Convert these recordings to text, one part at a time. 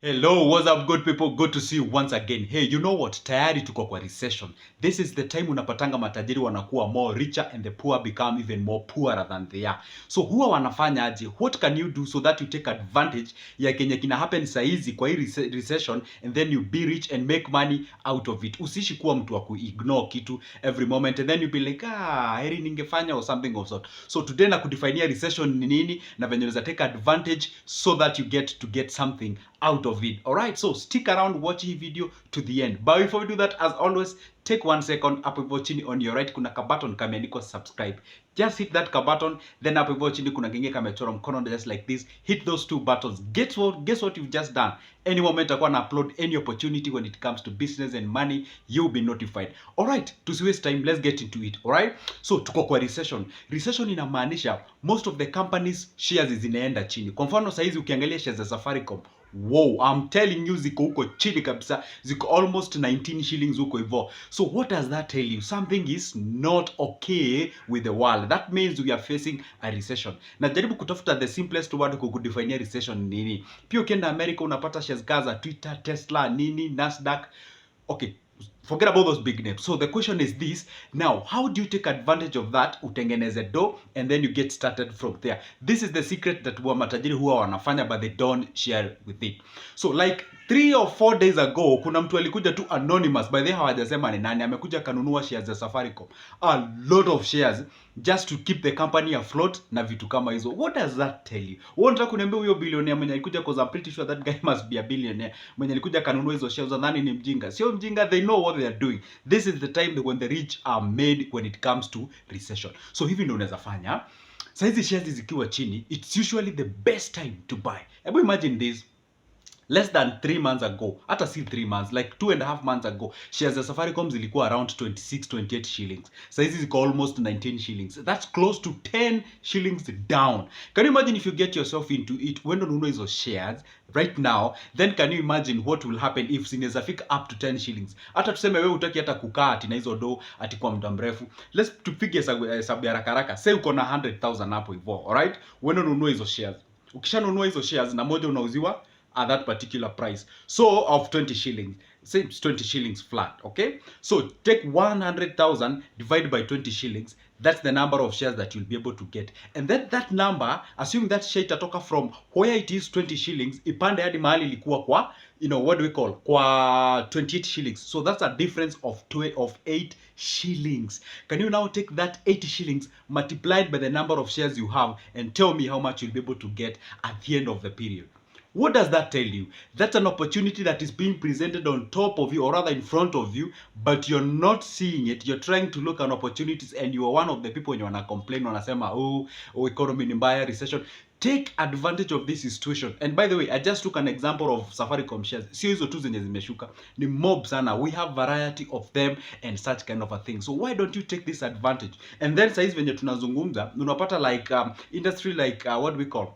Hello, what's up good people? Good to see you once again. Hey, you know what? Tayari tuko kwa recession. This is the time unapatanga matajiri wanakuwa more richer and the poor become even more poorer than they are. So huwa wanafanya aje? What can you do so that you take advantage ya kenye kina happen saizi kwa hii recession and then you be rich and make money out of it. Usishi kuwa mtu wa kuignore kitu every moment and then you be like, heri ningefanya or something of sort. So today na kudefine recession ni nini na venye unaweza take advantage so that you get something out of it. All right, so stick around, watch hii video to the end. But before we do that, as always, take 1 second. Hapo hivyo chini on your right kuna ka button kameandikwa subscribe. Just hit that ka button, then hapo hivyo chini kuna kengele kamechora mkono just like this. Hit those two buttons. Guess what you've just done. Any moment I want to upload any opportunity when it comes to business and money, you'll be notified. All right, to waste time, let's get into it. All right, so tuko kwa recession. Recession inamaanisha most of the companies shares zinaenda chini. Kwa mfano saizi ukiangalia shares za Safaricom, wow, I'm telling you ziko huko chini kabisa, ziko almost 19 shillings huko hivyo. So what does that tell you? Something is not okay with the world. That means we are facing a recession. Najaribu kutafuta the simplest word kukudefine recession nini. Pia ukienda America unapata shares za Twitter, Tesla, nini, Nasdaq. Okay, forget about those big names. So the question is this. Now, how do you take advantage of that? Utengeneze do and then you get started from there. This is the secret that matajiri huwa wanafanya but they don't share with it. So like 3 or 4 days ago, kuna mtu alikuja tu anonymous, by the way hawajasema ni nani, amekuja kanunua shares za Safaricom. A lot of shares just to keep the company afloat na vitu kama hizo. What does that tell you? Wewe unataka kuniambia huyo billionaire mwenye alikuja, because I'm pretty sure that guy must be a billionaire, mwenye alikuja kanunua hizo shares, nadhani ni mjinga? Sio mjinga, they know what they are doing. This is the time when the rich are made when it comes to recession. So hivi ndio unaweza fanya. Sasa hizi shares zikiwa chini, it's usually the best time to buy. Hebu imagine this. Less than 3 months ago, hata si 3 months, like 2.5 months ago, shares za Safaricom zilikuwa around 26-28 shillings. Sasa hizi ziko almost 19 shillings. That's close to 10 shillings down. Can you imagine if you get yourself into it, when you know hizo shares right now, then can you imagine what will happen if zinaweza fika up to 10 shillings? Hata tuseme wewe utaki hata kukaa ati na hizo do ati kwa muda mrefu. Let's tupige hesabu ya haraka haraka. Say uko na 100,000 hapo hivyo, alright? When ununua hizo shares. Ukishanunua hizo shares na moja unauziwa at that particular price, so of 20 shillings, say it's 20 shillings flat. Okay, so take 100,000 divided by 20 shillings. That's the number of shares that you'll be able to get, and then that number, assuming that share itatoka from where it is 20 shillings ipande hadi mahali ilikuwa kwa, you know, what do we call, kwa 28 shillings. So that's a difference of 8 shillings. Can you now take that 80 shillings multiplied by the number of shares you have and tell me how much you'll be able to get at the end of the period? What does that tell you? That's an opportunity that is being presented on top of you, or rather in front of you, but you're not seeing it. You're trying to look at opportunities and you are one of the people when you wanna complain, wanasema, oh, economy ni mbaya, recession. Take advantage of this situation. And by the way, I just took an example of Safaricom shares. Sio hizo tu zenye zimeshuka, ni mob sana. We have variety of them and such kind of a thing. So why don't you take this advantage? And then saizi venye tunazungumza, unapata like industry like what we call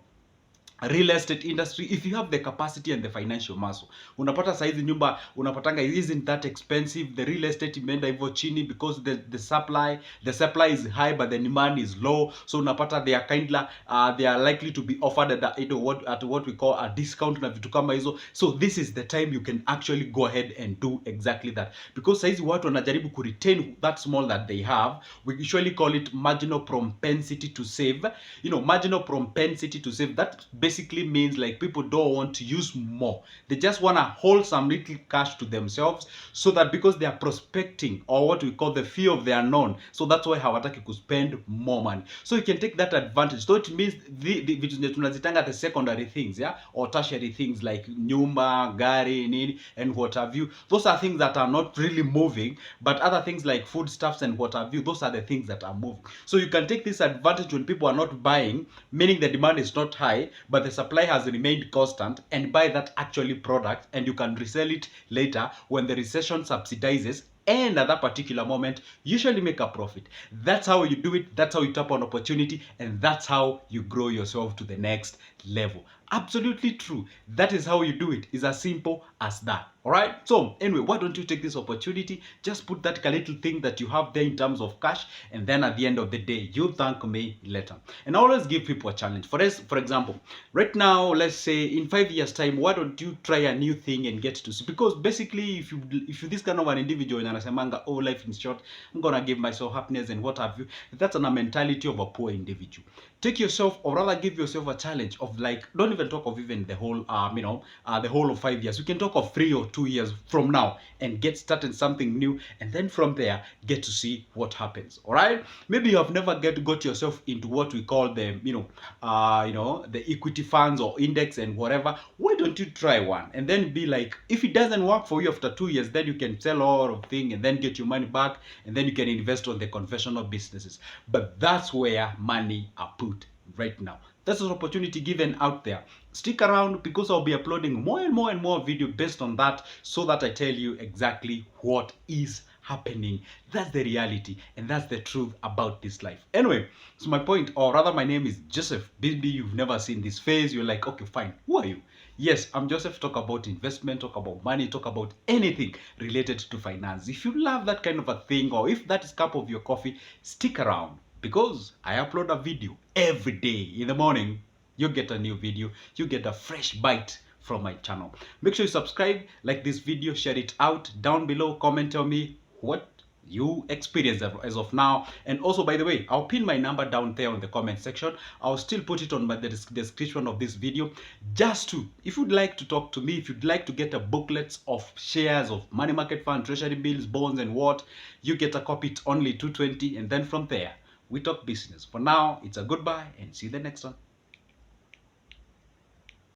real estate industry. If you have the capacity and the financial muscle, unapata saizi nyumba unapatanga isn't that expensive. The real estate imeenda hivyo chini because the supply is high but the demand is low. So unapata they are likely to be offered at what we call a discount na vitu kama hizo. So this is the time you can actually go ahead and do exactly that, because saizi watu wanajaribu ku retain that small that they have. We usually call it marginal propensity to save. You know, marginal propensity to save, that basically means like people don't want to use more. They just want to hold some little cash to themselves, so that because they are prospecting, or what we call the fear of the unknown, so that's why hawataki to spend more money. So you can take that advantage. So it means the tunazitanga the secondary things, yeah, or tertiary things like nyumba, gari, nini, and what have you. Those are things that are not really moving, but other things like foodstuffs and what have you, those are the things that are moving. So you can take this advantage when people are not buying, meaning the demand is not high, but the supply has remained constant, and buy that actually product, and you can resell it later when the recession subsidizes and at that particular moment, usually make a profit. That's how you do it. That's how you tap on opportunity, and that's how you grow yourself to the next level. Absolutely true. That is how you do it. It's as simple as that. All right. So anyway, why don't you take this opportunity? Just put that little thing that you have there in terms of cash, and then at the end of the day, you thank me later. And I always give people a challenge. For example, right now, let's say in 5 years' time, why don't you try a new thing and get to see? Because basically, if you this kind of an individual and anasemanga, oh, life in short, I'm gonna give myself happiness and what have you. That's a mentality of a poor individual. Take yourself, or rather, give yourself a challenge of, like, don't even talk of even the whole, the whole of 5 years. You can talk of 3 or 2 years from now and get started something new, and then from there get to see what happens. All right. Maybe you have never got yourself into what we call the the equity funds or index and whatever. Why don't you try one and then be like, if it doesn't work for you after 2 years, then you can sell all of things and then get your money back, and then you can invest on the conventional businesses. But that's where money are put right now. That's an opportunity given out there. Stick around, because I'll be uploading more and more and more video based on that, so that I tell you exactly what is happening. That's the reality, and that's the truth about this life. Anyway, so my point, or rather my name is Joseph. Maybe you've never seen this face. You're like, okay, fine, who are you? Yes, I'm Joseph. Talk about investment, talk about money, talk about anything related to finance. If you love that kind of a thing, or if that is cup of your coffee, stick around, because I upload a video every day in the morning. You get a new video, you get a fresh bite from my channel. Make sure you subscribe, like this video, share it out. Down below, comment on me what you experienced as of now. And also, by the way, I'll pin my number down there in the comment section. I'll still put it on the description of this video, just to, if you'd like to talk to me, if you'd like to get a booklet of shares of money market fund, treasury bills, bonds, and what, you get a copy. It's only $220, and then from there we talk business. For now, it's a goodbye, and see you the next one.